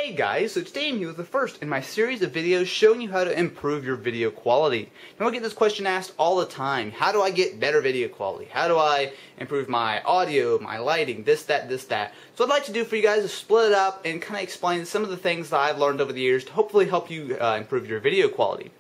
Hey guys, so today I'm here with the first in my series of videos showing you how to improve your video quality. Now I get this question asked all the time. How do I get better video quality? How do I improve my audio, my lighting, this, that? So what I'd like to do for you guys is split it up and kind of explain some of the things that I've learned over the years to hopefully help you improve your video quality.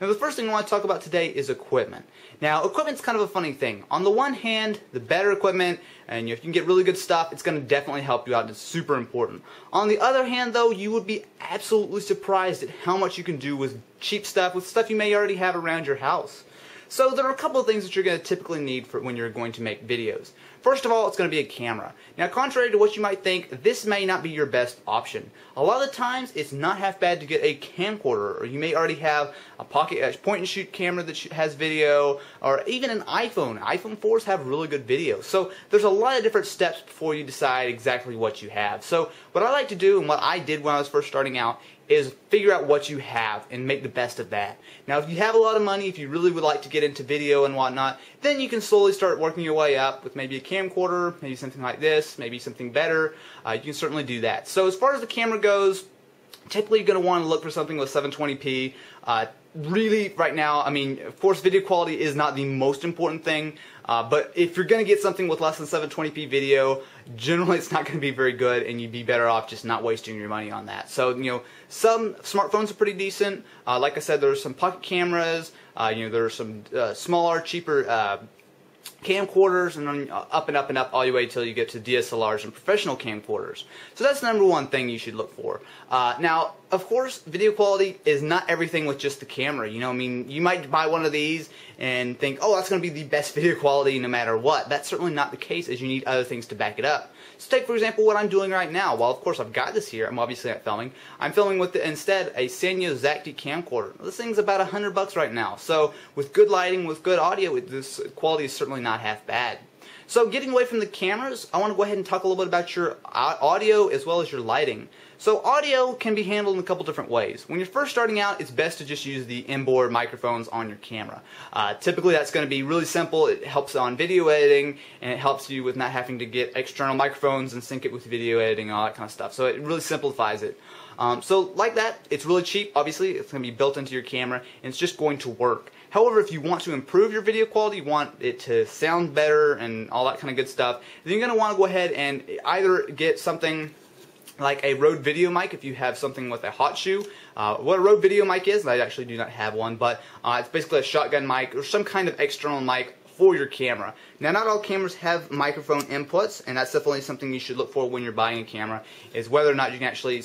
Now the first thing I want to talk about today is equipment. Now equipment's kind of a funny thing. On the one hand, the better equipment, and if you can get really good stuff, it's going to definitely help you out. It's super important. On the other hand though, you would be absolutely surprised at how much you can do with cheap stuff, with stuff you may already have around your house. So there are a couple of things that you're going to typically need for when you're going to make videos. First of all, it's going to be a camera. Now, contrary to what you might think, this may not be your best option. A lot of the times, it's not half bad to get a camcorder, or you may already have a point-and-shoot camera that has video, or even an iPhone. iPhone 4s have really good video. So there's a lot of different steps before you decide exactly what you have. So what I like to do, and what I did when I was first starting out, is figure out what you have and make the best of that. Now if you have a lot of money, if you really would like to get into video and whatnot, then you can slowly start working your way up with maybe a camcorder, maybe something like this, maybe something better. You can certainly do that. So as far as the camera goes, typically you're going to want to look for something with 720p. Really, right now, I mean, of course video quality is not the most important thing, but if you're going to get something with less than 720p video, generally it's not going to be very good, and you'd be better off just not wasting your money on that. So, you know, some smartphones are pretty decent. Like I said, there's some pocket cameras, you know, there are some smaller, cheaper camcorders, and then up and up and up all the way till you get to DSLRs and professional camcorders. So that's the number one thing you should look for. Now, of course, video quality is not everything with just the camera. You know, I mean, you might buy one of these and think, oh, that's going to be the best video quality no matter what. That's certainly not the case, as you need other things to back it up. So take, for example, what I'm doing right now. Well, of course, I've got this here. I'm obviously not filming. I'm filming with, instead, a Sanyo Zacti camcorder. This thing's about $100 right now. So with good lighting, with good audio, this quality is certainly not half bad. So getting away from the cameras, I want to go ahead and talk a little bit about your audio as well as your lighting. So audio can be handled in a couple different ways. When you're first starting out, it's best to just use the inboard microphones on your camera. Typically that's going to be really simple. It helps on video editing, and it helps you with not having to get external microphones and sync it with video editing and all that kind of stuff. So it really simplifies it. So like that, it's really cheap. Obviously, it's going to be built into your camera, and it's just going to work. However, if you want to improve your video quality, you want it to sound better and all that kind of good stuff, then you're going to want to go ahead and either get something like a Rode video mic if you have something with a hot shoe. What a Rode video mic is, I actually do not have one, but it's basically a shotgun mic or some kind of external mic for your camera. Now, not all cameras have microphone inputs, and that's definitely something you should look for when you're buying a camera, is whether or not you can actually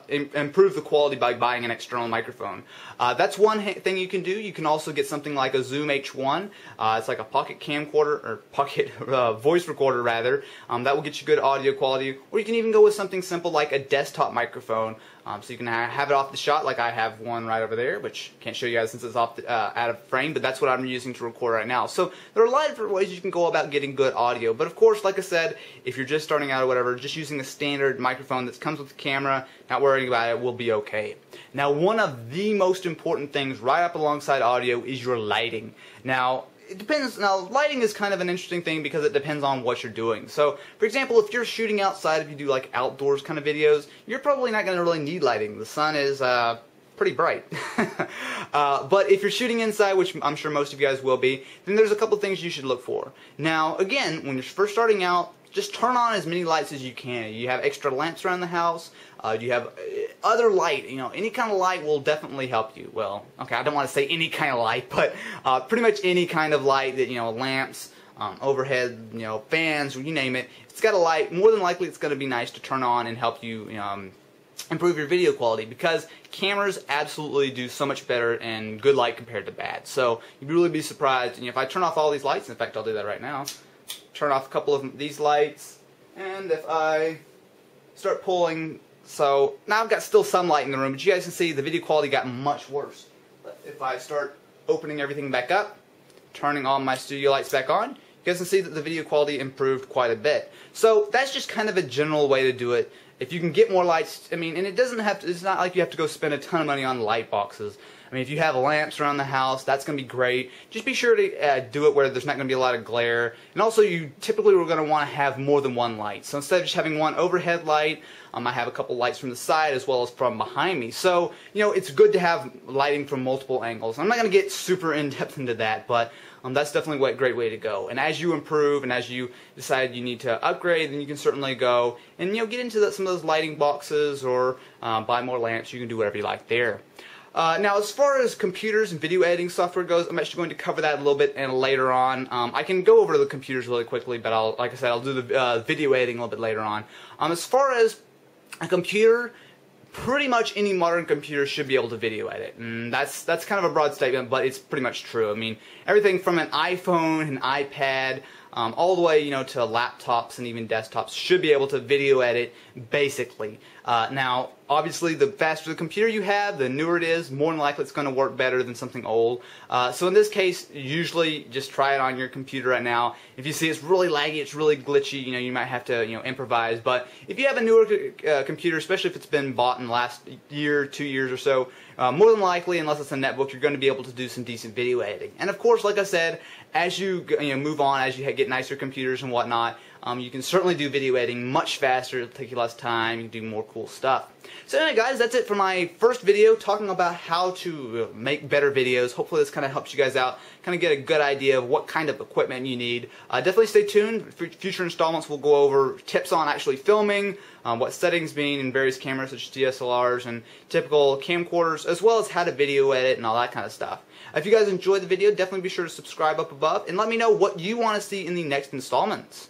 improve the quality by buying an external microphone. That's one thing you can do. You can also get something like a Zoom H1. It's like a pocket camcorder, or pocket voice recorder rather. That will get you good audio quality, or you can even go with something simple like a desktop microphone. So you can have it off the shot, like I have one right over there, which I can't show you guys since it's off out of frame, but that's what I'm using to record right now. So there are a lot of different ways you can go about getting good audio, but of course, like I said, if you're just starting out or whatever, just using a standard microphone that comes with the camera, not worrying about it, will be okay. Now, one of the most important things right up alongside audio is your lighting. Now, it depends. Now, lighting is kind of an interesting thing because it depends on what you're doing. So, for example, if you're shooting outside, if you do like outdoors kind of videos, you're probably not going to really need lighting. The sun is pretty bright. But if you're shooting inside, which I'm sure most of you guys will be, then there's a couple things you should look for. Now, again, when you're first starting out, just turn on as many lights as you can. You have extra lamps around the house. You have other light. You know, any kind of light will definitely help you. Well, okay, I don't want to say any kind of light, but pretty much any kind of light that, you know, lamps, overhead, you know, fans, you name it. If it's got a light, more than likely it's going to be nice to turn on and help you, improve your video quality, because cameras absolutely do so much better in good light compared to bad. So you'd really be surprised. And if I turn off all these lights, in fact, I'll do that right now. Turn off a couple of these lights, and if I start pulling, so now I've got still some light in the room, but you guys can see the video quality got much worse. But if I start opening everything back up, turning all my studio lights back on, you guys can see that the video quality improved quite a bit. So that's just kind of a general way to do it. If you can get more lights, I mean, and it doesn't have to, it's not like you have to go spend a ton of money on light boxes. I mean, if you have lamps around the house, that's going to be great. Just be sure to do it where there's not going to be a lot of glare. And also, you typically are going to want to have more than one light. So instead of just having one overhead light, I have a couple lights from the side as well as from behind me. So, it's good to have lighting from multiple angles. I'm not going to get super in-depth into that, but that's definitely a great way to go. And as you improve and as you decide you need to upgrade, then you can certainly go and get into some of those lighting boxes or buy more lamps. You can do whatever you like there. Now, as far as computers and video editing software goes, I'm actually going to cover that a little bit later on. I can go over the computers really quickly, but like I said, I'll do the video editing a little bit later on. As far as a computer, pretty much any modern computer should be able to video edit, and that's kind of a broad statement, but it's pretty much true. I mean, everything from an iPhone, an iPad, all the way, to laptops and even desktops should be able to video edit, basically. Now, obviously, the faster the computer you have, the newer it is, more than likely it's going to work better than something old. So in this case, usually just try it on your computer right now. If you see it's really laggy, it's really glitchy, you might have to, improvise. But if you have a newer computer, especially if it's been bought in the last year, 2 years or so, more than likely, unless it's a netbook, you're going to be able to do some decent video editing. And of course, like I said, as you move on, as you get nicer computers and whatnot, you can certainly do video editing much faster. It'll take you less time. You can do more cool stuff. So anyway, guys, that's it for my first video talking about how to make better videos. Hopefully this kind of helps you guys out, kind of get a good idea of what kind of equipment you need. Definitely stay tuned. Future installments will go over tips on actually filming, what settings mean in various cameras such as DSLRs and typical camcorders, as well as how to video edit and all that kind of stuff. If you guys enjoyed the video, definitely be sure to subscribe up above and let me know what you want to see in the next installments.